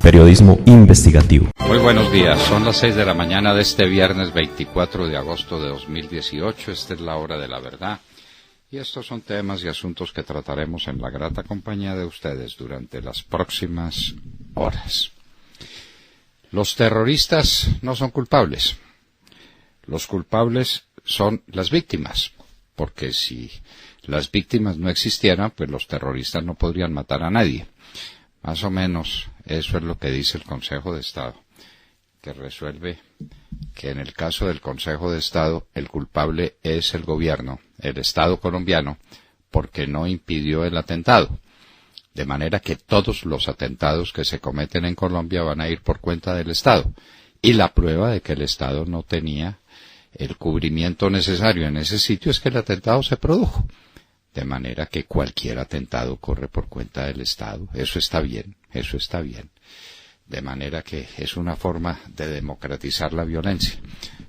Periodismo investigativo. Muy buenos días, son las 6 de la mañana de este viernes 24 de agosto de 2018, esta es la hora de la verdad y estos son temas y asuntos que trataremos en la grata compañía de ustedes durante las próximas horas. Los terroristas no son culpables, los culpables son las víctimas, porque si las víctimas no existieran, pues los terroristas no podrían matar a nadie. Más o menos eso es lo que dice el Consejo de Estado, que resuelve que en el caso del Consejo de Estado el culpable es el gobierno, el Estado colombiano, porque no impidió el atentado. De manera que todos los atentados que se cometen en Colombia van a ir por cuenta del Estado. Y la prueba de que el Estado no tenía el cubrimiento necesario en ese sitio es que el atentado se produjo. De manera que cualquier atentado corre por cuenta del Estado. Eso está bien, eso está bien. De manera que es una forma de democratizar la violencia.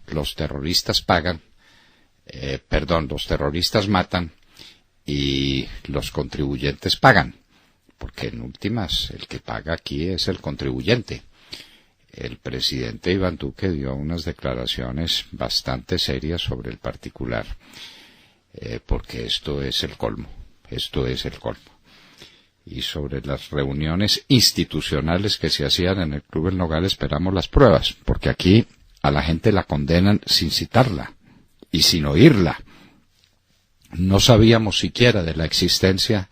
Los terroristas los terroristas matan y los contribuyentes pagan. Porque en últimas el que paga aquí es el contribuyente. El presidente Iván Duque dio unas declaraciones bastante serias sobre el particular. Porque esto es el colmo, Y sobre las reuniones institucionales que se hacían en el Club El Nogal esperamos las pruebas, porque aquí a la gente la condenan sin citarla y sin oírla. No sabíamos siquiera de la existencia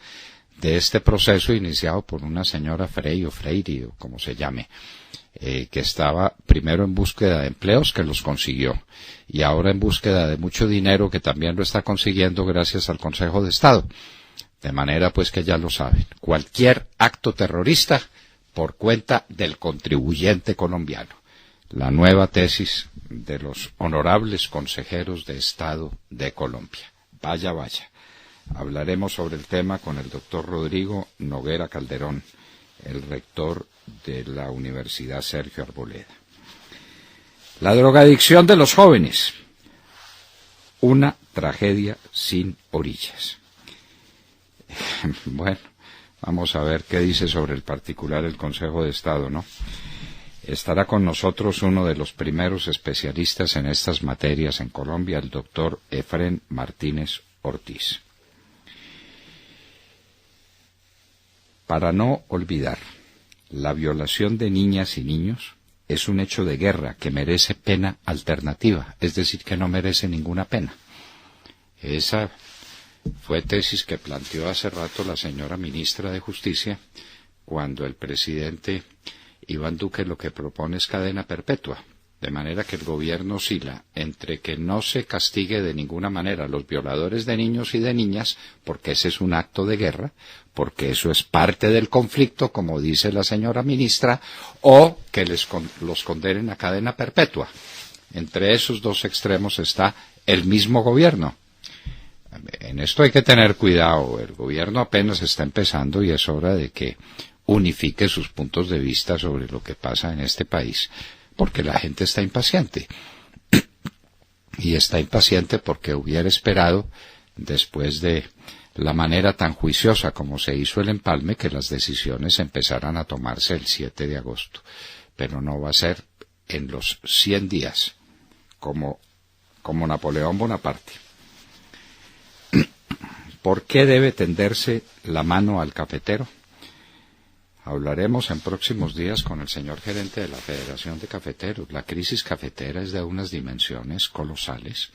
de este proceso iniciado por una señora Frey o Freire, o como se llame, que estaba primero en búsqueda de empleos, que los consiguió, y ahora en búsqueda de mucho dinero, que también lo está consiguiendo gracias al Consejo de Estado. De manera pues que ya lo saben, cualquier acto terrorista por cuenta del contribuyente colombiano. La nueva tesis de los honorables consejeros de Estado de Colombia. Vaya, vaya. Hablaremos sobre el tema con el doctor Rodrigo Noguera Calderón, el rector de la Universidad Sergio Arboleda. La drogadicción de los jóvenes, una tragedia sin orillas. Bueno, vamos a ver qué dice sobre el particular el Consejo de Estado, ¿no? Estará con nosotros uno de los primeros especialistas en estas materias en Colombia, el doctor Efrén Martínez Ortiz. Para no olvidar, la violación de niñas y niños es un hecho de guerra que merece pena alternativa, es decir, que no merece ninguna pena. Esa fue tesis que planteó hace rato la señora ministra de Justicia, cuando el presidente Iván Duque lo que propone es cadena perpetua. De manera que el gobierno oscila entre que no se castigue de ninguna manera a los violadores de niños y de niñas, porque ese es un acto de guerra, porque eso es parte del conflicto, como dice la señora ministra, o que los condenen a cadena perpetua. Entre esos dos extremos está el mismo gobierno. En esto hay que tener cuidado, el gobierno apenas está empezando y es hora de que unifique sus puntos de vista sobre lo que pasa en este país. Porque la gente está impaciente. Y está impaciente porque hubiera esperado, después de la manera tan juiciosa como se hizo el empalme, que las decisiones empezaran a tomarse el 7 de agosto. Pero no va a ser en los 100 días, como Napoleón Bonaparte. ¿Por qué debe tenderse la mano al cafetero? Hablaremos en próximos días con el señor gerente de la Federación de Cafeteros. La crisis cafetera es de unas dimensiones colosales.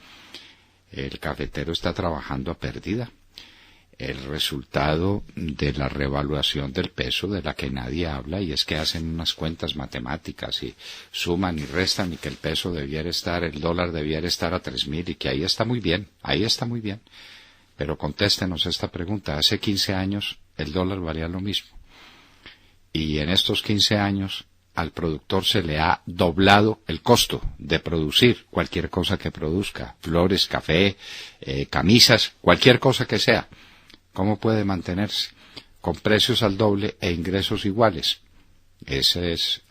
El cafetero está trabajando a pérdida. El resultado de la revaluación del peso, de la que nadie habla, y es que hacen unas cuentas matemáticas y suman y restan, y que el dólar debiera estar a 3.000, y que ahí está muy bien. Pero contéstenos esta pregunta. Hace 15 años el dólar valía lo mismo. Y en estos 15 años al productor se le ha doblado el costo de producir cualquier cosa que produzca, flores, café, camisas, cualquier cosa que sea. ¿Cómo puede mantenerse con precios al doble e ingresos iguales? Eso es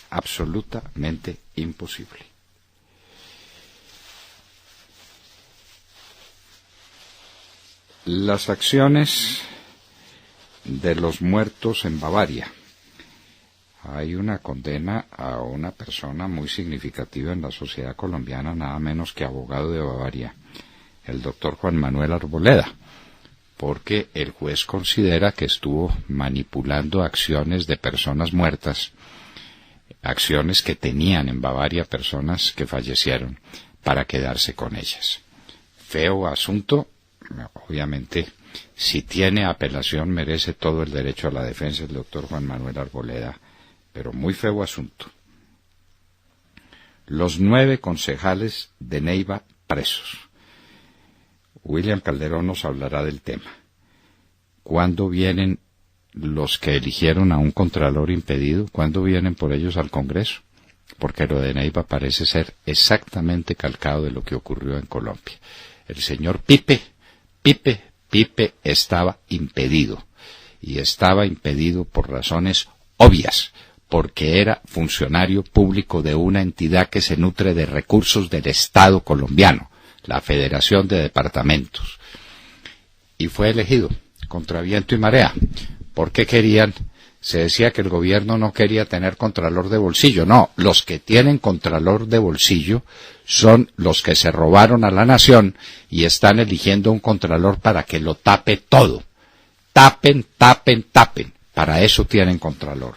absolutamente imposible. Las acciones de los muertos en Bavaria. Hay una condena a una persona muy significativa en la sociedad colombiana, nada menos que abogado de Bavaria, el doctor Juan Manuel Arboleda, porque el juez considera que estuvo manipulando acciones de personas muertas, acciones que tenían en Bavaria personas que fallecieron, para quedarse con ellas. Feo asunto, obviamente, si tiene apelación merece todo el derecho a la defensa el doctor Juan Manuel Arboleda, pero muy feo asunto. Los 9 concejales de Neiva presos. William Calderón nos hablará del tema. ¿Cuándo vienen los que eligieron a un contralor impedido? ¿Cuándo vienen por ellos al Congreso? Porque lo de Neiva parece ser exactamente calcado de lo que ocurrió en Colombia. El señor Pipe estaba impedido. Y estaba impedido por razones obvias, porque era funcionario público de una entidad que se nutre de recursos del Estado colombiano, la Federación de Departamentos. Y fue elegido contra viento y marea. ¿Por qué querían? Se decía que el gobierno no quería tener contralor de bolsillo. No, los que tienen contralor de bolsillo son los que se robaron a la nación y están eligiendo un contralor para que lo tape todo. Tapen. Para eso tienen contralor.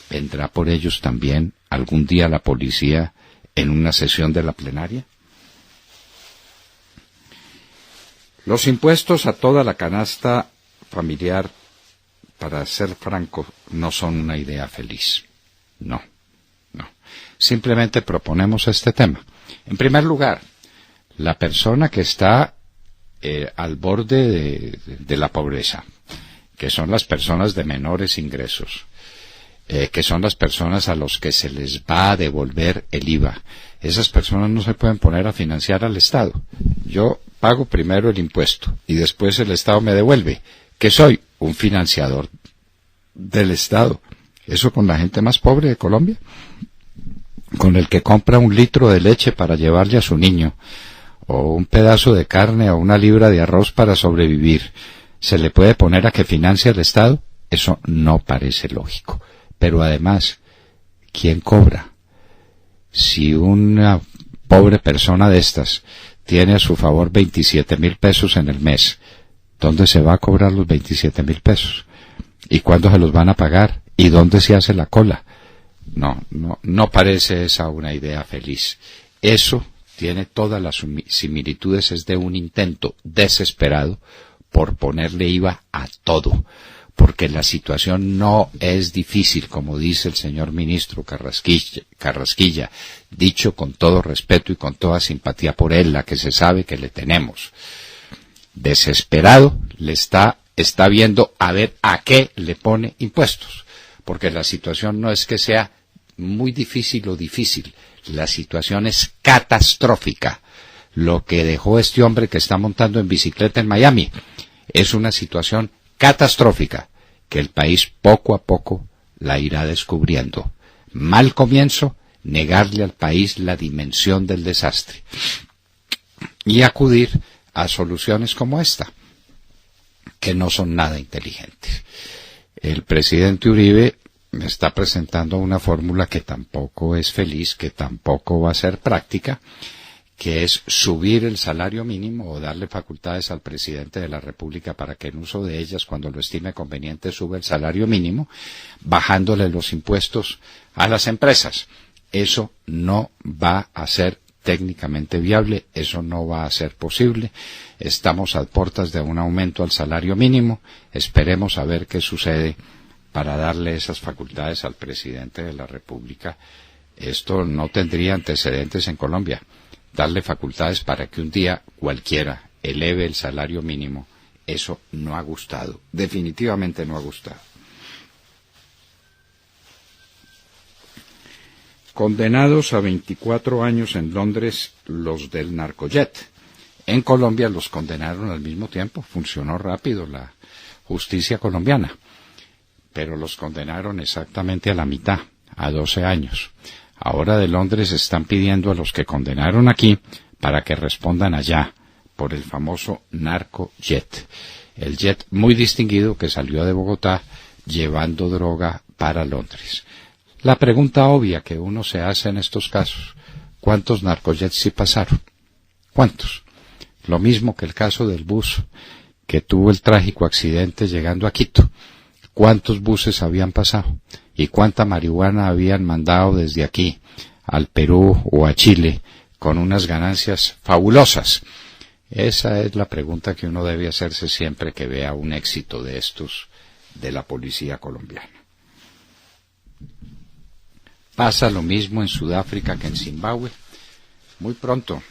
¿Vendrá por ellos también algún día la policía en una sesión de la plenaria? Los impuestos a toda la canasta familiar, para ser franco, no son una idea feliz. No. Simplemente proponemos este tema. En primer lugar, la persona que está al borde de la pobreza, que son las personas de menores ingresos, que son las personas a los que se les va a devolver el IVA. Esas personas no se pueden poner a financiar al Estado. Yo pago primero el impuesto y después el Estado me devuelve. ¿Qué soy? Un financiador del Estado. Eso con la gente más pobre de Colombia, con el que compra un litro de leche para llevarle a su niño, o un pedazo de carne o una libra de arroz para sobrevivir. ¿Se le puede poner a que financie al Estado? Eso no parece lógico. Pero además, ¿quién cobra? Si una pobre persona de estas tiene a su favor 27,000 pesos en el mes, ¿dónde se va a cobrar los 27,000 pesos? ¿Y cuándo se los van a pagar? ¿Y dónde se hace la cola? No parece esa una idea feliz. Eso tiene todas las similitudes, es de un intento desesperado por ponerle IVA a todo. Porque la situación no es difícil, como dice el señor ministro Carrasquilla, dicho con todo respeto y con toda simpatía por él, la que se sabe que le tenemos. Desesperado le está viendo a ver a qué le pone impuestos, porque la situación no es que sea muy difícil o difícil, la situación es catastrófica. Lo que dejó este hombre que está montando en bicicleta en Miami es una situación catastrófica que el país poco a poco la irá descubriendo. Mal comienzo, negarle al país la dimensión del desastre y acudir a soluciones como esta, que no son nada inteligentes. El presidente Uribe está presentando una fórmula que tampoco es feliz, que tampoco va a ser práctica, que es subir el salario mínimo o darle facultades al presidente de la República para que en uso de ellas, cuando lo estime conveniente, sube el salario mínimo, bajándole los impuestos a las empresas. Eso no va a ser técnicamente viable, eso no va a ser posible. Estamos a puertas de un aumento al salario mínimo, esperemos a ver qué sucede para darle esas facultades al presidente de la República. Esto no tendría antecedentes en Colombia. Darle facultades para que un día cualquiera eleve el salario mínimo, eso no ha gustado, definitivamente no ha gustado. Condenados a 24 años en Londres los del Narcojet. En Colombia los condenaron al mismo tiempo, funcionó rápido la justicia colombiana, pero los condenaron exactamente a la mitad, a 12 años. Ahora de Londres están pidiendo a los que condenaron aquí para que respondan allá por el famoso Narcojet. El jet muy distinguido que salió de Bogotá llevando droga para Londres. La pregunta obvia que uno se hace en estos casos: ¿cuántos narcojets sí pasaron? ¿Cuántos? Lo mismo que el caso del bus que tuvo el trágico accidente llegando a Quito. ¿Cuántos buses habían pasado? ¿Y cuánta marihuana habían mandado desde aquí al Perú o a Chile con unas ganancias fabulosas? Esa es la pregunta que uno debe hacerse siempre que vea un éxito de estos de la policía colombiana. Pasa lo mismo en Sudáfrica que en Zimbabue. Muy pronto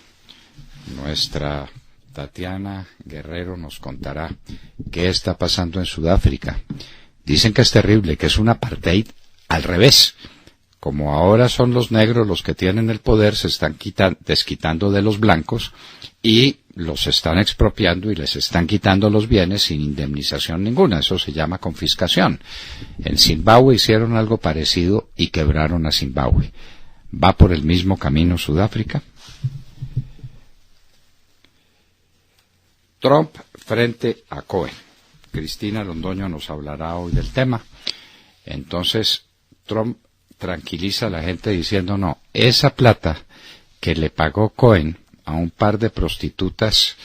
nuestra Tatiana Guerrero nos contará qué está pasando en Sudáfrica. Dicen que es terrible, que es un apartheid al revés. Como ahora son los negros los que tienen el poder, se están desquitando de los blancos y los están expropiando y les están quitando los bienes sin indemnización ninguna. Eso se llama confiscación. En Zimbabue hicieron algo parecido y quebraron a Zimbabue. ¿Va por el mismo camino Sudáfrica? Trump frente a Cohen. Cristina Londoño nos hablará hoy del tema. Entonces, Trump tranquiliza a la gente diciendo: no, esa plata que le pagó Cohen a un par de prostitutas,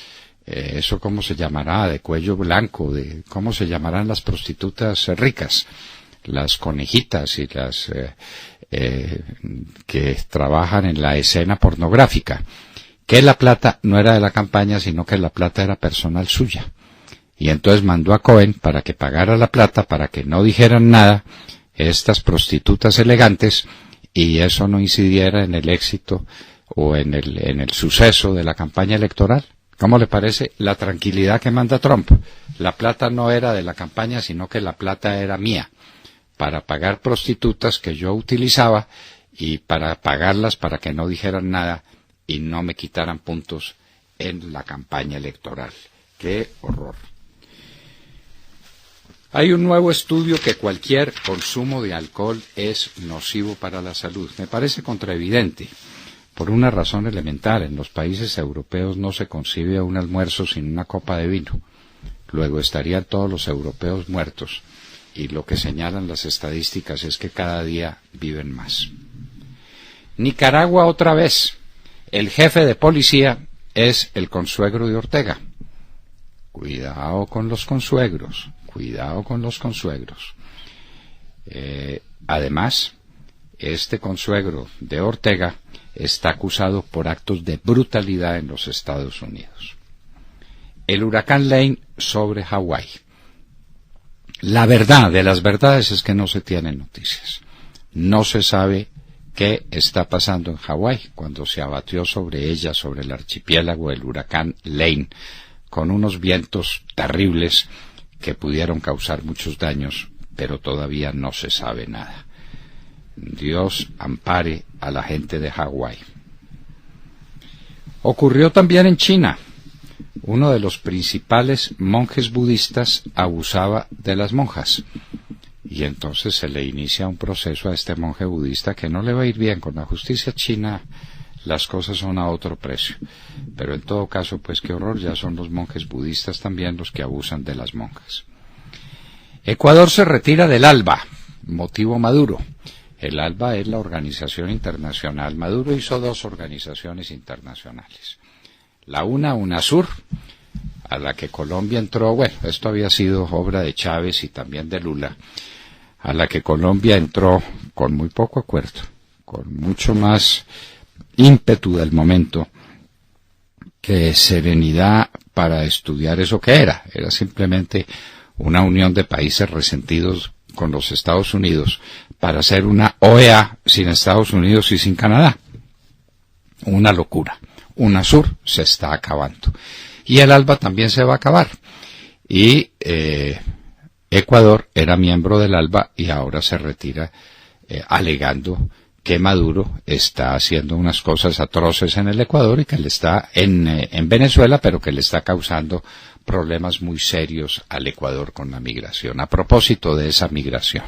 eso cómo se llamará, de cuello blanco, cómo se llamarán las prostitutas ricas, las conejitas y las que trabajan en la escena pornográfica, que la plata no era de la campaña, sino que la plata era personal suya. Y entonces mandó a Cohen para que pagara la plata, para que no dijeran nada estas prostitutas elegantes, y eso no incidiera en el éxito o en el suceso de la campaña electoral. ¿Cómo le parece la tranquilidad que manda Trump? La plata no era de la campaña, sino que la plata era mía, para pagar prostitutas que yo utilizaba y para pagarlas para que no dijeran nada y no me quitaran puntos en la campaña electoral. ¡Qué horror! Hay un nuevo estudio que cualquier consumo de alcohol es nocivo para la salud. Me parece contraevidente, por una razón elemental. En los países europeos no se concibe un almuerzo sin una copa de vino. Luego estarían todos los europeos muertos, y lo que señalan las estadísticas es que cada día viven más. Nicaragua otra vez. El jefe de policía es el consuegro de Ortega. Cuidado con los consuegros. Cuidado con los consuegros. Además, este consuegro de Ortega está acusado por actos de brutalidad en los Estados Unidos. El huracán Lane sobre Hawái. La verdad de las verdades es que no se tienen noticias. No se sabe qué está pasando en Hawái cuando se abatió sobre ella, sobre el archipiélago, el huracán Lane, con unos vientos terribles que pudieron causar muchos daños, pero todavía no se sabe nada. Dios ampare a la gente de Hawái. Ocurrió también en China. Uno de los principales monjes budistas abusaba de las monjas, y entonces se le inicia un proceso a este monje budista que no le va a ir bien. Con la justicia china las cosas son a otro precio, pero en todo caso, pues qué horror, ya son los monjes budistas también los que abusan de las monjas. Ecuador se retira del ALBA, motivo Maduro. El ALBA es la organización internacional. Maduro hizo dos organizaciones internacionales. La una, UNASUR, a la que Colombia entró, bueno, esto había sido obra de Chávez y también de Lula, a la que Colombia entró con muy poco acuerdo, con mucho más ímpetu del momento que serenidad para estudiar eso que era. Era simplemente una unión de países resentidos con los Estados Unidos para hacer una OEA sin Estados Unidos y sin Canadá. Una locura. UNASUR se está acabando. Y el ALBA también se va a acabar. Y Ecuador era miembro del ALBA y ahora se retira alegando que Maduro está haciendo unas cosas atroces en el Ecuador y que le está en Venezuela, pero que le está causando problemas muy serios al Ecuador con la migración. A propósito de esa migración,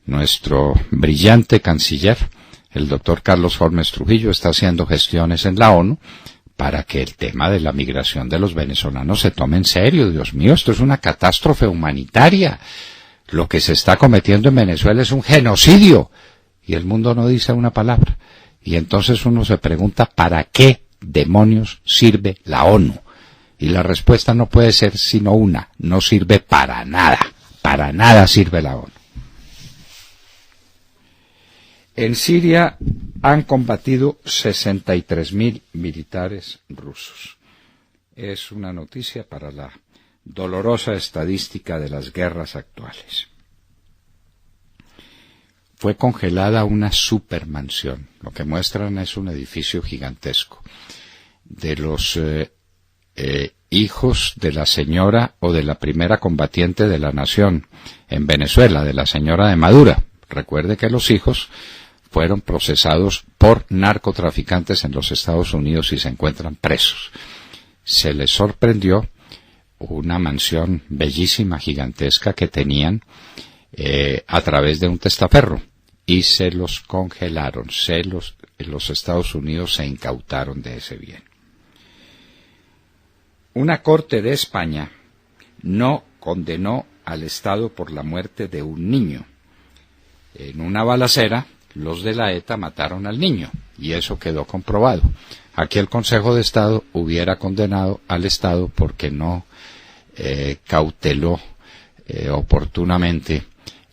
nuestro brillante canciller, el doctor Carlos Holmes Trujillo, está haciendo gestiones en la ONU para que el tema de la migración de los venezolanos se tome en serio. Dios mío, esto es una catástrofe humanitaria. Lo que se está cometiendo en Venezuela es un genocidio y el mundo no dice una palabra. Y entonces uno se pregunta, ¿para qué demonios sirve la ONU? Y la respuesta no puede ser sino una: no sirve para nada sirve la ONU. En Siria han combatido 63.000 militares rusos. Es una noticia para la dolorosa estadística de las guerras actuales. Fue congelada una supermansión. Lo que muestran es un edificio gigantesco. De los hijos de la señora o de la primera combatiente de la nación en Venezuela, de la señora de Maduro. Recuerde que los hijos fueron procesados por narcotraficantes en los Estados Unidos y se encuentran presos. Se les sorprendió una mansión bellísima, gigantesca, que tenían a través de un testaferro, y se los congelaron. Los Estados Unidos se incautaron de ese bien. Una corte de España no condenó al Estado por la muerte de un niño. En una balacera, los de la ETA mataron al niño, y eso quedó comprobado. Aquí el Consejo de Estado hubiera condenado al Estado porque no cauteló oportunamente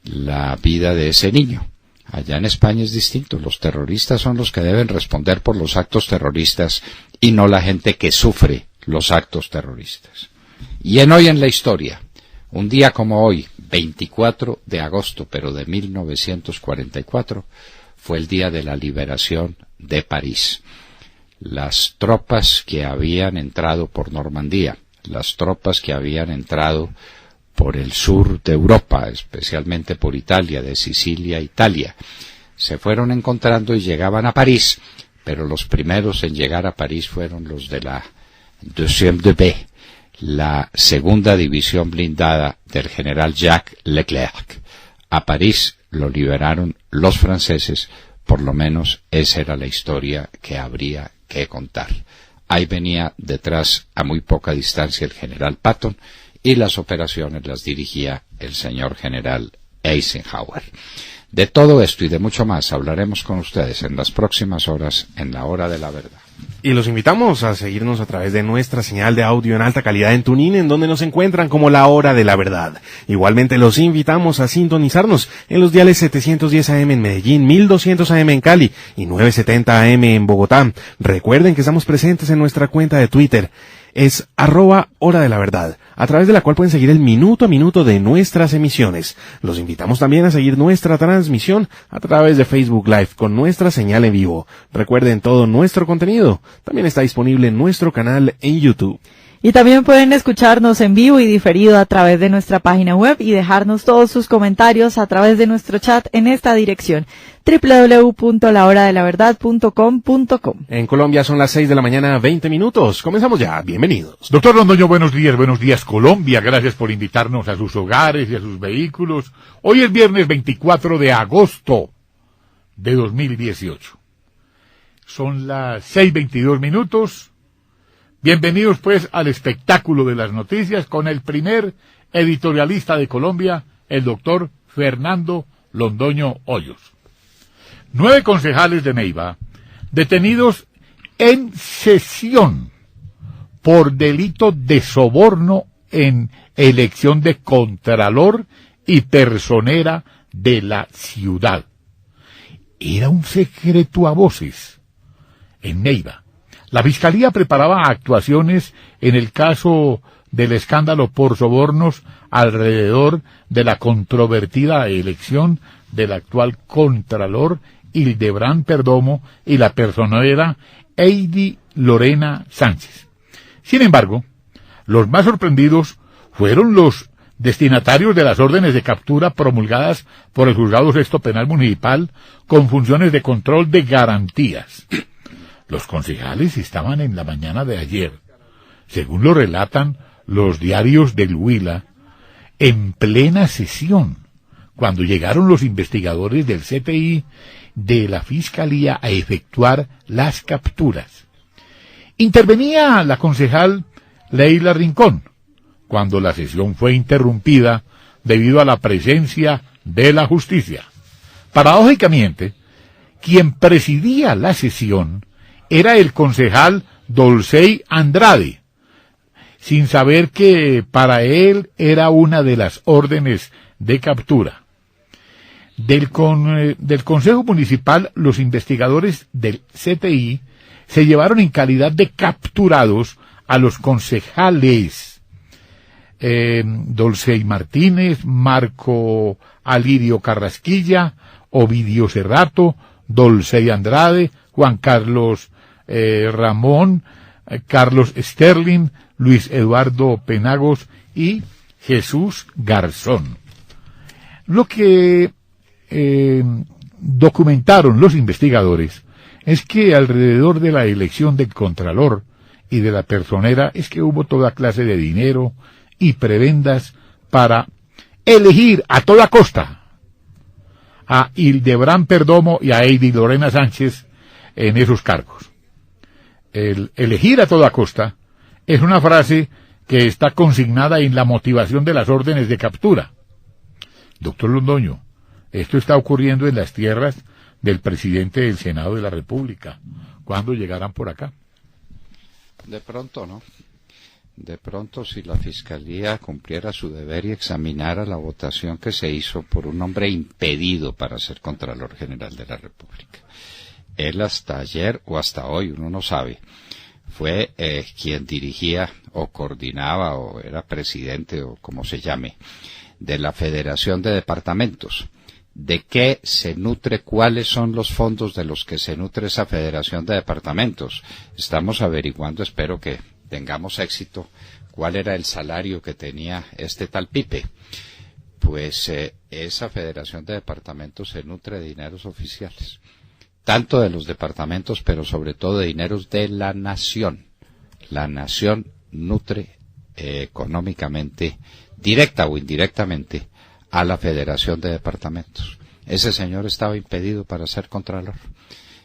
la vida de ese niño. Allá en España es distinto. Los terroristas son los que deben responder por los actos terroristas y no la gente que sufre los actos terroristas. Y hoy en la historia, un día como hoy, 24 de agosto, pero de 1944, fue el día de la liberación de París. Las tropas que habían entrado por Normandía, las tropas que habían entrado por el sur de Europa, especialmente por Italia, de Sicilia a Italia, se fueron encontrando y llegaban a París, pero los primeros en llegar a París fueron los de la 2e, la segunda división blindada del general Jacques Leclerc. A París lo liberaron los franceses, por lo menos esa era la historia que habría que contar. Ahí venía detrás, a muy poca distancia, el general Patton, y las operaciones las dirigía el señor general Eisenhower. De todo esto y de mucho más hablaremos con ustedes en las próximas horas en la Hora de la Verdad. Y los invitamos a seguirnos a través de nuestra señal de audio en alta calidad en TuneIn, en donde nos encuentran como La Hora de la Verdad. Igualmente los invitamos a sintonizarnos en los diales 710 AM en Medellín, 1200 AM en Cali y 970 AM en Bogotá. Recuerden que estamos presentes en nuestra cuenta de Twitter. Es @Hora de la Verdad, a través de la cual pueden seguir el minuto a minuto de nuestras emisiones. Los invitamos también a seguir nuestra transmisión a través de Facebook Live con nuestra señal en vivo. Recuerden, todo nuestro contenido también está disponible en nuestro canal en YouTube. Y también pueden escucharnos en vivo y diferido a través de nuestra página web y dejarnos todos sus comentarios a través de nuestro chat en esta dirección: www.lahoradelaverdad.com.co. En Colombia son las 6 de la mañana, 20 minutos. Comenzamos ya. Bienvenidos. Doctor Londoño, buenos días Colombia. Gracias por invitarnos a sus hogares y a sus vehículos. Hoy es viernes 24 de agosto de 2018. Son las 6:22 minutos. Bienvenidos pues al espectáculo de las noticias con el primer editorialista de Colombia, el doctor Fernando Londoño Hoyos. 9 concejales de Neiva detenidos en sesión por delito de soborno en elección de contralor y personera de la ciudad. Era un secreto a voces en Neiva. La Fiscalía preparaba actuaciones en el caso del escándalo por sobornos alrededor de la controvertida elección del actual contralor Hildebrand Perdomo y la personera Heidi Lorena Sánchez. Sin embargo, los más sorprendidos fueron los destinatarios de las órdenes de captura promulgadas por el Juzgado Sexto Penal Municipal con funciones de control de garantías. Los concejales estaban en la mañana de ayer, según lo relatan los diarios del Huila, en plena sesión, cuando llegaron los investigadores del CTI de la Fiscalía a efectuar las capturas. Intervenía la concejal Leila Rincón, cuando la sesión fue interrumpida debido a la presencia de la justicia. Paradójicamente, quien presidía la sesión era el concejal Dolcey Andrade, sin saber que para él era una de las órdenes de captura. Del Consejo Municipal, los investigadores del CTI se llevaron en calidad de capturados a los concejales Dolcey Martínez, Marco Alirio Carrasquilla, Ovidio Cerrato, Dolcey Andrade, Juan Carlos Ramón, Carlos Sterling, Luis Eduardo Penagos y Jesús Garzón. Lo que documentaron los investigadores es que alrededor de la elección del Contralor y de la personera es que hubo toda clase de dinero y prebendas para elegir a toda costa a Hildebrand Perdomo y a Eidy Lorena Sánchez en esos cargos. El elegir a toda costa es una frase que está consignada en la motivación de las órdenes de captura. Doctor Londoño, esto está ocurriendo en las tierras del presidente del Senado de la República. ¿Cuándo llegarán por acá? De pronto, ¿no? De pronto, si la Fiscalía cumpliera su deber y examinara la votación que se hizo por un hombre impedido para ser Contralor General de la República. Él hasta ayer o hasta hoy, uno no sabe, fue quien dirigía o coordinaba o era presidente o como se llame, de la Federación de Departamentos. ¿De qué se nutre? ¿Cuáles son los fondos de los que se nutre esa Federación de Departamentos? Estamos averiguando, espero que tengamos éxito, cuál era el salario que tenía este tal Pipe. Pues esa Federación de Departamentos se nutre de dineros oficiales, tanto de los departamentos, pero sobre todo de dineros de la nación. La nación nutre económicamente, directa o indirectamente, a la Federación de Departamentos. Ese señor estaba impedido para ser Contralor.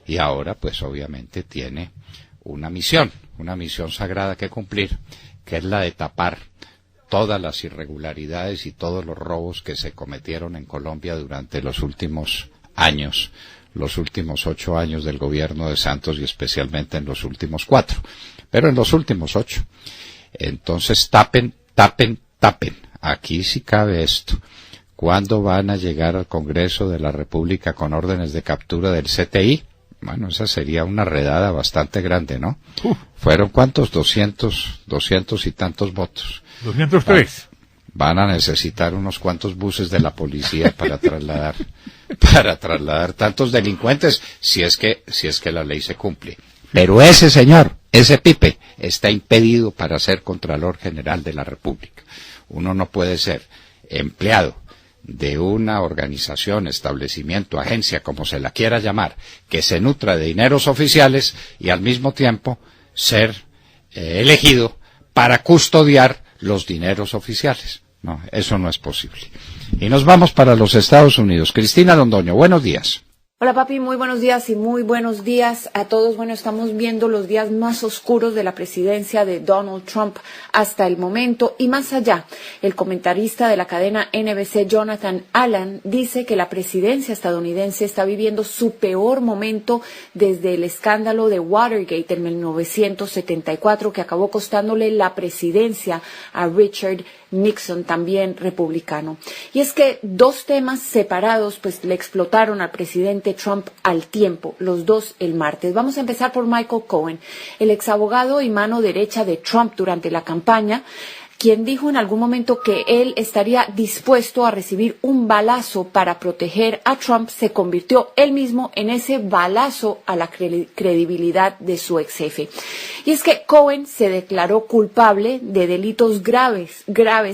Y ahora, pues obviamente, tiene una misión sagrada que cumplir, que es la de tapar todas las irregularidades y todos los robos que se cometieron en Colombia durante los últimos años, los últimos 8 años del gobierno de Santos y especialmente en los últimos 4, pero en los últimos 8. Entonces tapen. Aquí sí cabe esto. ¿Cuándo van a llegar al Congreso de la República con órdenes de captura del CTI? Bueno, esa sería una redada bastante grande, ¿no? ¿Fueron cuántos? 200 y tantos votos. 203. Van a necesitar unos cuantos buses de la policía para trasladar tantos delincuentes, si es que la ley se cumple. Pero ese señor, ese Pipe, está impedido para ser Contralor General de la República. Uno no puede ser empleado de una organización, establecimiento, agencia, como se la quiera llamar, que se nutra de dineros oficiales y al mismo tiempo ser elegido para custodiar los dineros oficiales. No, eso no es posible. Y nos vamos para los Estados Unidos. Cristina Londoño, buenos días. Hola papi, muy buenos días y muy buenos días a todos. Bueno, estamos viendo los días más oscuros de la presidencia de Donald Trump hasta el momento y más allá. El comentarista de la cadena NBC, Jonathan Allen, dice que la presidencia estadounidense está viviendo su peor momento desde el escándalo de Watergate en 1974, que acabó costándole la presidencia a Richard Nixon, también republicano. Y es que dos temas separados pues le explotaron al presidente Trump al tiempo, los dos el martes. Vamos a empezar por Michael Cohen, el exabogado y mano derecha de Trump durante la campaña, quien dijo en algún momento que él estaría dispuesto a recibir un balazo para proteger a Trump. Se convirtió él mismo en ese balazo a la credibilidad de su ex jefe. Y es que Cohen se declaró culpable de delitos graves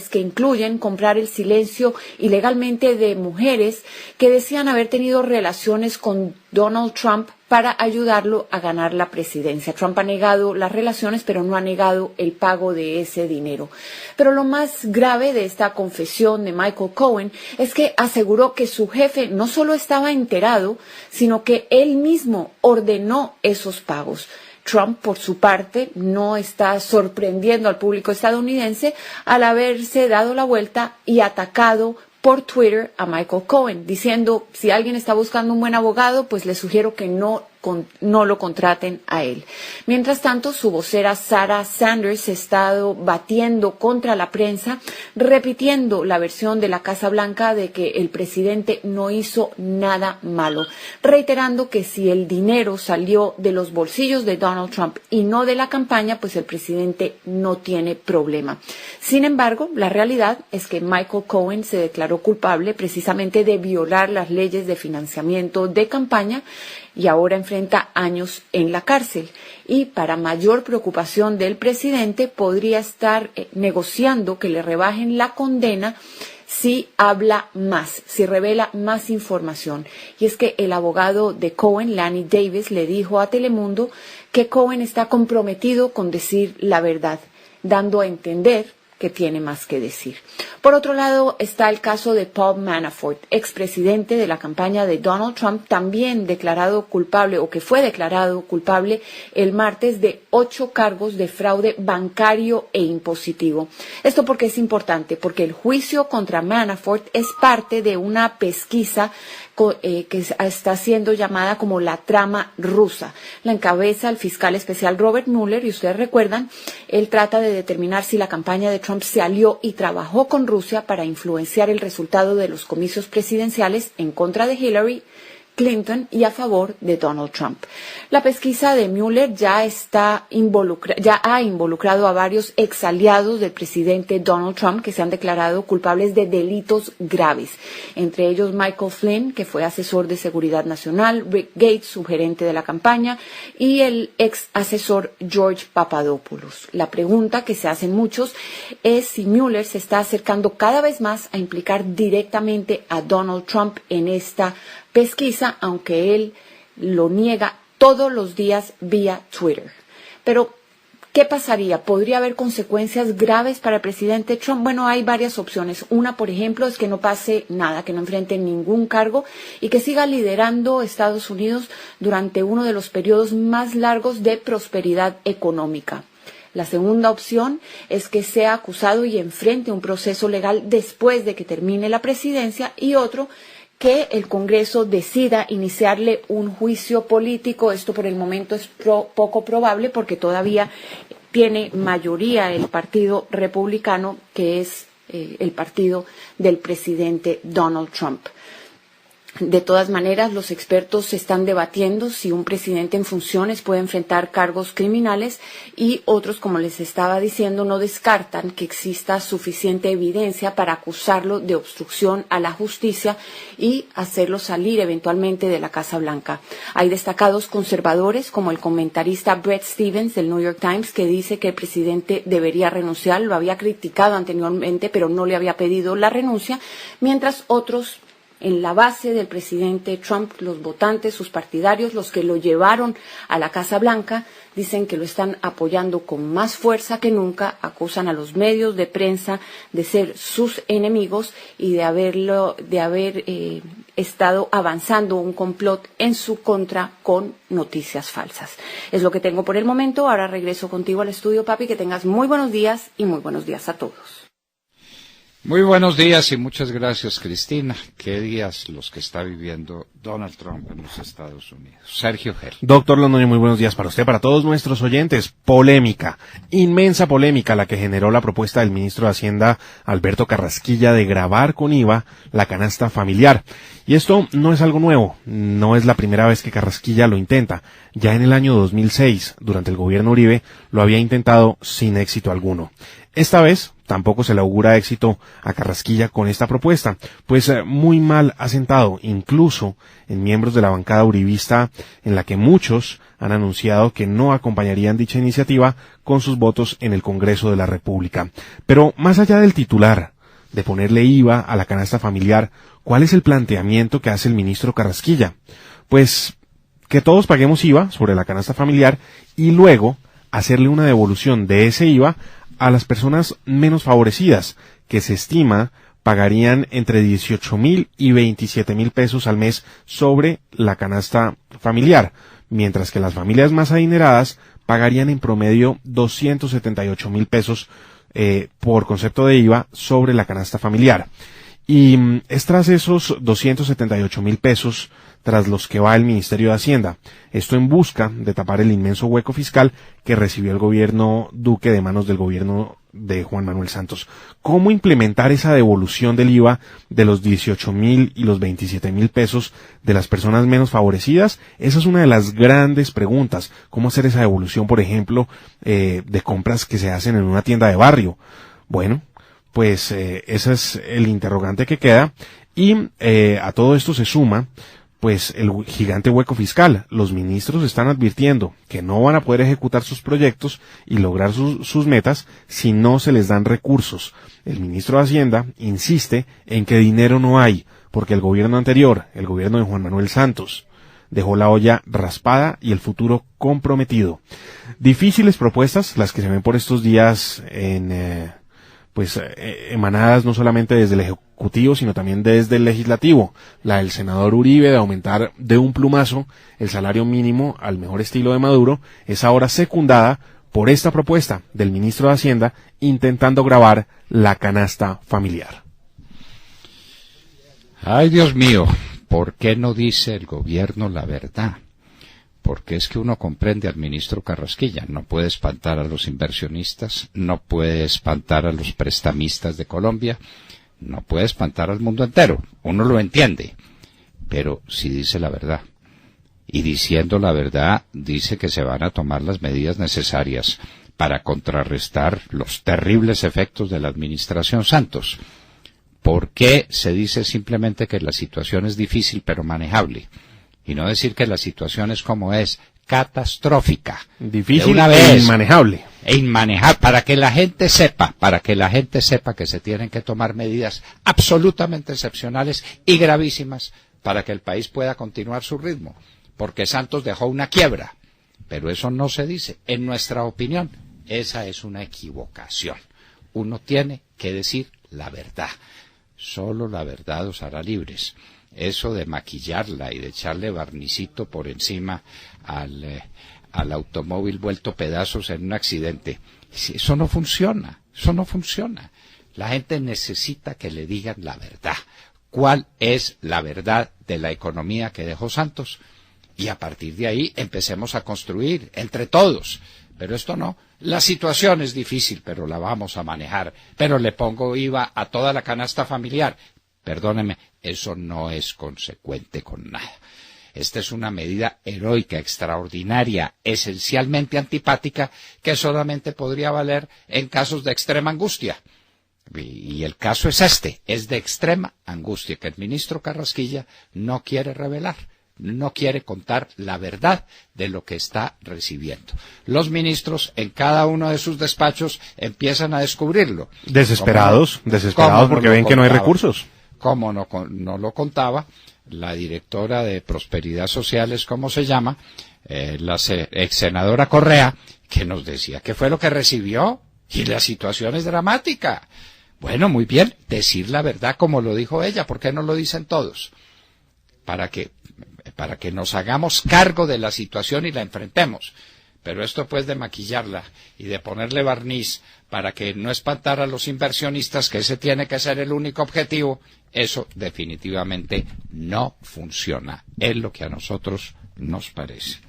que incluyen comprar el silencio ilegalmente de mujeres que decían haber tenido relaciones con Donald Trump para ayudarlo a ganar la presidencia. Trump ha negado las relaciones, pero no ha negado el pago de ese dinero. Pero lo más grave de esta confesión de Michael Cohen es que aseguró que su jefe no solo estaba enterado, sino que él mismo ordenó esos pagos. Trump, por su parte, no está sorprendiendo al público estadounidense al haberse dado la vuelta y atacado por Twitter a Michael Cohen, diciendo, si alguien está buscando un buen abogado, pues le sugiero que no lo contraten a él. Mientras tanto, su vocera Sarah Sanders se ha estado batiendo contra la prensa, repitiendo la versión de la Casa Blanca de que el presidente no hizo nada malo, reiterando que si el dinero salió de los bolsillos de Donald Trump y no de la campaña, pues el presidente no tiene problema. Sin embargo, la realidad es que Michael Cohen se declaró culpable precisamente de violar las leyes de financiamiento de campaña y ahora enfrenta años en la cárcel. Y para mayor preocupación del presidente, podría estar negociando que le rebajen la condena si habla más, si revela más información. Y es que el abogado de Cohen, Lanny Davis, le dijo a Telemundo que Cohen está comprometido con decir la verdad, dando a entender que tiene más que decir. Por otro lado está el caso de Paul Manafort, expresidente de la campaña de Donald Trump, también declarado culpable o que fue declarado culpable el martes de 8 cargos de fraude bancario e impositivo. Esto porque es importante, porque el juicio contra Manafort es parte de una pesquisa que está siendo llamada como la trama rusa. La encabeza el fiscal especial Robert Mueller y ustedes recuerdan, él trata de determinar si la campaña de Trump se alió y trabajó con Rusia para influenciar el resultado de los comicios presidenciales en contra de Hillary Clinton y a favor de Donald Trump. La pesquisa de Mueller ya ha involucrado a varios exaliados del presidente Donald Trump que se han declarado culpables de delitos graves, entre ellos Michael Flynn, que fue asesor de seguridad nacional, Rick Gates, su gerente de la campaña, y el ex asesor George Papadopoulos. La pregunta que se hacen muchos es si Mueller se está acercando cada vez más a implicar directamente a Donald Trump en esta pesquisa, aunque él lo niega todos los días vía Twitter. Pero, ¿qué pasaría? ¿Podría haber consecuencias graves para el presidente Trump? Bueno, hay varias opciones. Una, por ejemplo, es que no pase nada, que no enfrente ningún cargo y que siga liderando Estados Unidos durante uno de los periodos más largos de prosperidad económica. La segunda opción es que sea acusado y enfrente un proceso legal después de que termine la presidencia, y otro, que el Congreso decida iniciarle un juicio político. Esto por el momento es poco probable porque todavía tiene mayoría el Partido Republicano, que es el partido del presidente Donald Trump. De todas maneras, los expertos están debatiendo si un presidente en funciones puede enfrentar cargos criminales, y otros, como les estaba diciendo, no descartan que exista suficiente evidencia para acusarlo de obstrucción a la justicia y hacerlo salir eventualmente de la Casa Blanca. Hay destacados conservadores, como el comentarista Bret Stephens del New York Times, que dice que el presidente debería renunciar. Lo había criticado anteriormente, pero no le había pedido la renuncia, mientras otros en la base del presidente Trump, los votantes, sus partidarios, los que lo llevaron a la Casa Blanca, dicen que lo están apoyando con más fuerza que nunca, acusan a los medios de prensa de ser sus enemigos y de haber estado avanzando un complot en su contra con noticias falsas. Es lo que tengo por el momento. Ahora regreso contigo al estudio, papi. Que tengas muy buenos días y muy buenos días a todos. Muy buenos días y muchas gracias, Cristina. Qué días los que está viviendo Donald Trump en los Estados Unidos. Sergio Gel. Doctor Londoño, muy buenos días para usted, para todos nuestros oyentes. Polémica, inmensa polémica la que generó la propuesta del ministro de Hacienda, Alberto Carrasquilla, de gravar con IVA la canasta familiar. Y esto no es algo nuevo, no es la primera vez que Carrasquilla lo intenta. Ya en el año 2006, durante el gobierno Uribe, lo había intentado sin éxito alguno. Esta vez tampoco se le augura éxito a Carrasquilla con esta propuesta, pues muy mal asentado, incluso en miembros de la bancada uribista, en la que muchos han anunciado que no acompañarían dicha iniciativa con sus votos en el Congreso de la República. Pero más allá del titular, de ponerle IVA a la canasta familiar, ¿cuál es el planteamiento que hace el ministro Carrasquilla? Pues que todos paguemos IVA sobre la canasta familiar y luego hacerle una devolución de ese IVA a las personas menos favorecidas, que se estima pagarían entre 18,000 y 27,000 pesos al mes sobre la canasta familiar, mientras que las familias más adineradas pagarían en promedio 278.000 pesos por concepto de IVA sobre la canasta familiar. Y es tras esos 278.000 pesos tras los que va el Ministerio de Hacienda. Esto en busca de tapar el inmenso hueco fiscal que recibió el gobierno Duque de manos del gobierno de Juan Manuel Santos. ¿Cómo implementar esa devolución del IVA de los 18.000 y los 27.000 pesos de las personas menos favorecidas? Esa es una de las grandes preguntas. ¿Cómo hacer esa devolución, por ejemplo, de compras que se hacen en una tienda de barrio? Bueno, pues ese es el interrogante que queda. Y a todo esto se suma pues el gigante hueco fiscal. Los ministros están advirtiendo que no van a poder ejecutar sus proyectos y lograr sus metas si no se les dan recursos. El ministro de Hacienda insiste en que dinero no hay, porque el gobierno anterior, el gobierno de Juan Manuel Santos, dejó la olla raspada y el futuro comprometido. Difíciles propuestas las que se ven por estos días emanadas no solamente desde el Ejecutivo, sino también desde el Legislativo. La del senador Uribe de aumentar de un plumazo el salario mínimo al mejor estilo de Maduro es ahora secundada por esta propuesta del ministro de Hacienda intentando gravar la canasta familiar. Ay, Dios mío, ¿por qué no dice el gobierno la verdad? Porque es que uno comprende al ministro Carrasquilla, no puede espantar a los inversionistas, no puede espantar a los prestamistas de Colombia, no puede espantar al mundo entero, uno lo entiende, pero si dice la verdad. Y diciendo la verdad, dice que se van a tomar las medidas necesarias para contrarrestar los terribles efectos de la administración Santos. ¿Por qué se dice simplemente que la situación es difícil pero manejable? Y no decir que la situación es como es, catastrófica. Difícil e inmanejable. Para que la gente sepa que se tienen que tomar medidas absolutamente excepcionales y gravísimas para que el país pueda continuar su ritmo. Porque Santos dejó una quiebra. Pero eso no se dice. En nuestra opinión, esa es una equivocación. Uno tiene que decir la verdad. Solo la verdad os hará libres. Eso de maquillarla y de echarle barnicito por encima al automóvil vuelto pedazos en un accidente, eso no funciona, La gente necesita que le digan la verdad. ¿Cuál es la verdad de la economía que dejó Santos? Y a partir de ahí empecemos a construir entre todos. Pero esto no. La situación es difícil, pero la vamos a manejar. Pero le pongo IVA a toda la canasta familiar. Perdóneme, eso no es consecuente con nada. Esta es una medida heroica, extraordinaria, esencialmente antipática, que solamente podría valer en casos de extrema angustia. Y el caso es es de extrema angustia, que el ministro Carrasquilla no quiere revelar, no quiere contar la verdad de lo que está recibiendo. Los ministros en cada uno de sus despachos empiezan a descubrirlo. Desesperados porque ven que no hay recursos. Como no lo contaba la directora de Prosperidad Social, ¿cómo se llama? La ex senadora Correa, que nos decía que fue lo que recibió, y la situación es dramática. Bueno, muy bien, decir la verdad como lo dijo ella, ¿por qué no lo dicen todos? Para que nos hagamos cargo de la situación y la enfrentemos. Pero esto pues de maquillarla y de ponerle barniz para que no espantara a los inversionistas, que ese tiene que ser el único objetivo, eso definitivamente no funciona. Es lo que a nosotros nos parece.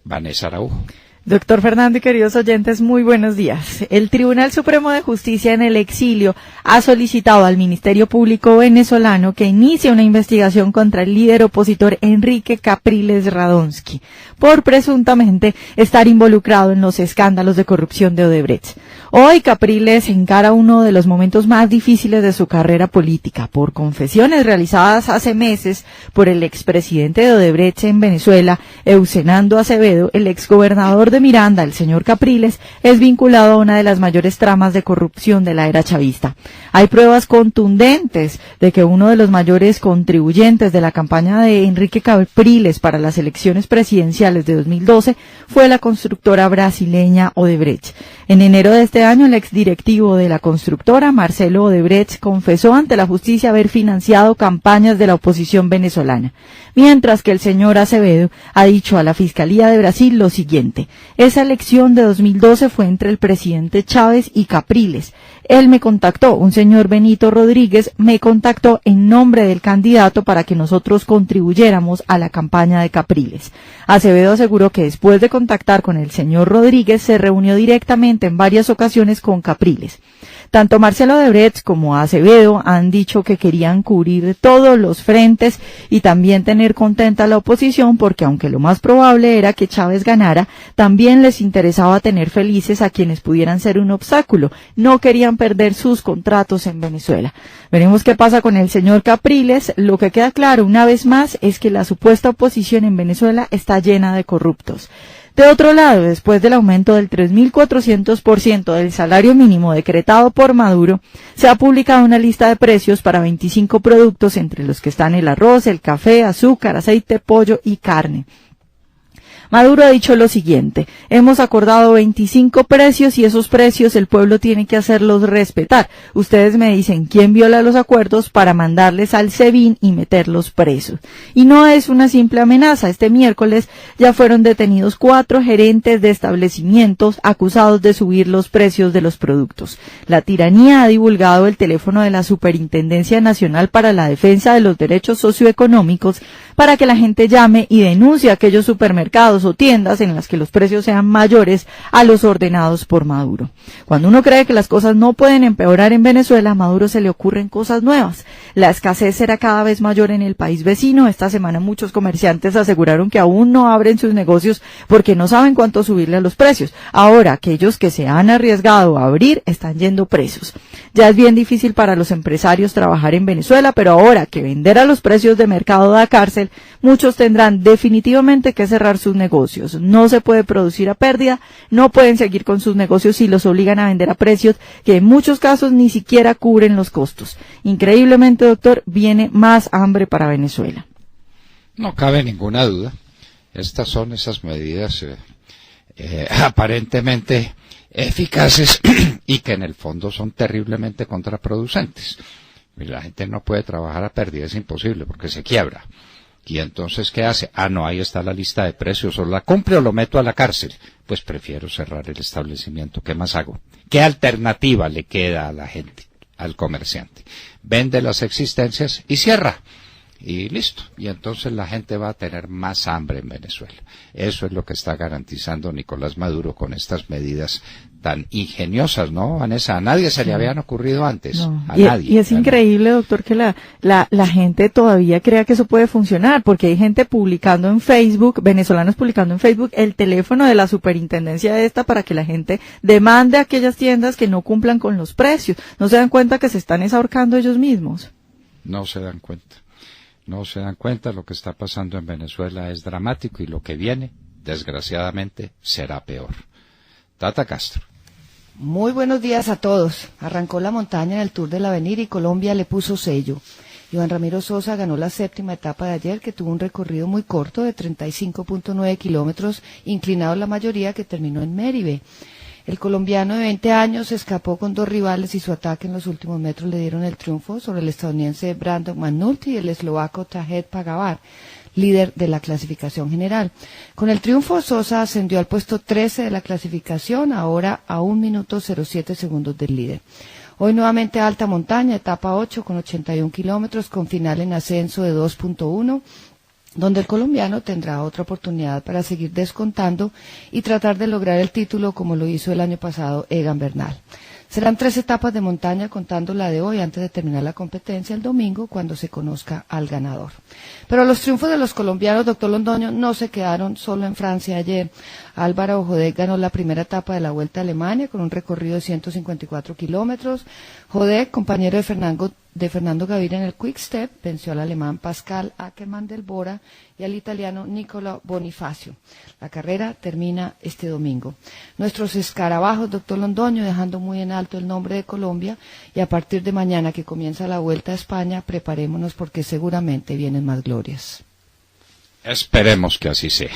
Vanessa Araujo. Doctor Fernando y queridos oyentes, muy buenos días. El Tribunal Supremo de Justicia en el exilio ha solicitado al Ministerio Público venezolano que inicie una investigación contra el líder opositor Enrique Capriles Radonsky por presuntamente estar involucrado en los escándalos de corrupción de Odebrecht. Hoy Capriles encara uno de los momentos más difíciles de su carrera política por confesiones realizadas hace meses por el expresidente de Odebrecht en Venezuela, Eusenando Acevedo. El exgobernador de Miranda, el señor Capriles, es vinculado a una de las mayores tramas de corrupción de la era chavista. Hay pruebas contundentes de que uno de los mayores contribuyentes de la campaña de Enrique Capriles para las elecciones presidenciales de 2012 fue la constructora brasileña Odebrecht. En enero de este este año, el exdirectivo de la constructora, Marcelo Odebrecht, confesó ante la justicia haber financiado campañas de la oposición venezolana, mientras que el señor Acevedo ha dicho a la Fiscalía de Brasil lo siguiente: esa elección de 2012 fue entre el presidente Chávez y Capriles. Él me contactó, un señor Benito Rodríguez me contactó en nombre del candidato para que nosotros contribuyéramos a la campaña de Capriles. Acevedo aseguró que después de contactar con el señor Rodríguez se reunió directamente en varias ocasiones con Capriles. Tanto Marcelo Odebrecht como Acevedo han dicho que querían cubrir todos los frentes y también tener contenta a la oposición, porque aunque lo más probable era que Chávez ganara, también les interesaba tener felices a quienes pudieran ser un obstáculo. No querían perder sus contratos en Venezuela. Veremos qué pasa con el señor Capriles. Lo que queda claro una vez más es que la supuesta oposición en Venezuela está llena de corruptos. De otro lado, después del aumento del 3.400% del salario mínimo decretado por Maduro, se ha publicado una lista de precios para 25 productos, entre los que están el arroz, el café, azúcar, aceite, pollo y carne. Maduro ha dicho lo siguiente: hemos acordado 25 precios y esos precios el pueblo tiene que hacerlos respetar. Ustedes me dicen quién viola los acuerdos para mandarles al SEBIN y meterlos presos. Y no es una simple amenaza. Este miércoles ya fueron detenidos 4 gerentes de establecimientos acusados de subir los precios de los productos. La tiranía ha divulgado el teléfono de la Superintendencia Nacional para la Defensa de los Derechos Socioeconómicos para que la gente llame y denuncie a aquellos supermercados o tiendas en las que los precios sean mayores a los ordenados por Maduro. Cuando uno cree que las cosas no pueden empeorar en Venezuela, a Maduro se le ocurren cosas nuevas. La escasez será cada vez mayor en el país vecino. Esta semana muchos comerciantes aseguraron que aún no abren sus negocios porque no saben cuánto subirle a los precios. Ahora, aquellos que se han arriesgado a abrir están yendo presos. Ya es bien difícil para los empresarios trabajar en Venezuela, pero ahora que vender a los precios de mercado da cárcel, muchos tendrán definitivamente que cerrar sus negocios. No se puede producir a pérdida, no pueden seguir con sus negocios si los obligan a vender a precios que en muchos casos ni siquiera cubren los costos. Increíblemente, doctor, viene más hambre para Venezuela. No cabe ninguna duda. Estas son esas medidas aparentemente eficaces y que en el fondo son terriblemente contraproducentes. La gente no puede trabajar a pérdida, es imposible porque se quiebra. Y entonces, ¿qué hace? No, ahí está la lista de precios, o la cumple o lo meto a la cárcel. Pues prefiero cerrar el establecimiento. ¿Qué más hago? ¿Qué alternativa le queda a la gente, al comerciante? Vende las existencias y cierra. Y listo. Y entonces la gente va a tener más hambre en Venezuela. Eso es lo que está garantizando Nicolás Maduro con estas medidas tan ingeniosas, ¿no, Vanessa? A nadie se le habían ocurrido antes. No. A nadie. Y es increíble, doctor, que la gente todavía crea que eso puede funcionar, porque hay gente publicando en Facebook, venezolanos publicando en Facebook, el teléfono de la superintendencia esta para que la gente demande a aquellas tiendas que no cumplan con los precios. ¿No se dan cuenta que se están ahorcando ellos mismos? No se dan cuenta. No se dan cuenta, lo que está pasando en Venezuela es dramático y lo que viene, desgraciadamente, será peor. Tata Castro. Muy buenos días a todos. Arrancó la montaña en el Tour del Avenir y Colombia le puso sello. Iván Ramiro Sosa ganó la 7ª etapa de ayer, que tuvo un recorrido muy corto de 35.9 kilómetros, inclinado la mayoría, que terminó en Méribe. El colombiano de 20 años escapó con 2 rivales y su ataque en los últimos metros le dieron el triunfo sobre el estadounidense Brandon McNulty y el eslovaco Tadej Pogačar, líder de la clasificación general. Con el triunfo, Sosa ascendió al puesto 13 de la clasificación, ahora a 1 minuto 07 segundos del líder. Hoy nuevamente alta montaña, etapa 8 con 81 kilómetros, con final en ascenso de 2.1, donde el colombiano tendrá otra oportunidad para seguir descontando y tratar de lograr el título como lo hizo el año pasado Egan Bernal. Serán 3 etapas de montaña, contando la de hoy antes de terminar la competencia el domingo, cuando se conozca al ganador. Pero los triunfos de los colombianos, doctor Londoño, no se quedaron solo en Francia ayer. Álvaro Jodek ganó la primera etapa de la Vuelta a Alemania con un recorrido de 154 kilómetros. Jodek, compañero de Fernando Gaviria en el Quick Step, venció al alemán Pascal Ackermann del Bora y al italiano Nicola Bonifacio. La carrera termina este domingo. Nuestros escarabajos, doctor Londoño, dejando muy en alto el nombre de Colombia, y a partir de mañana que comienza la Vuelta a España, preparémonos porque seguramente vienen más glorias. Esperemos que así sea.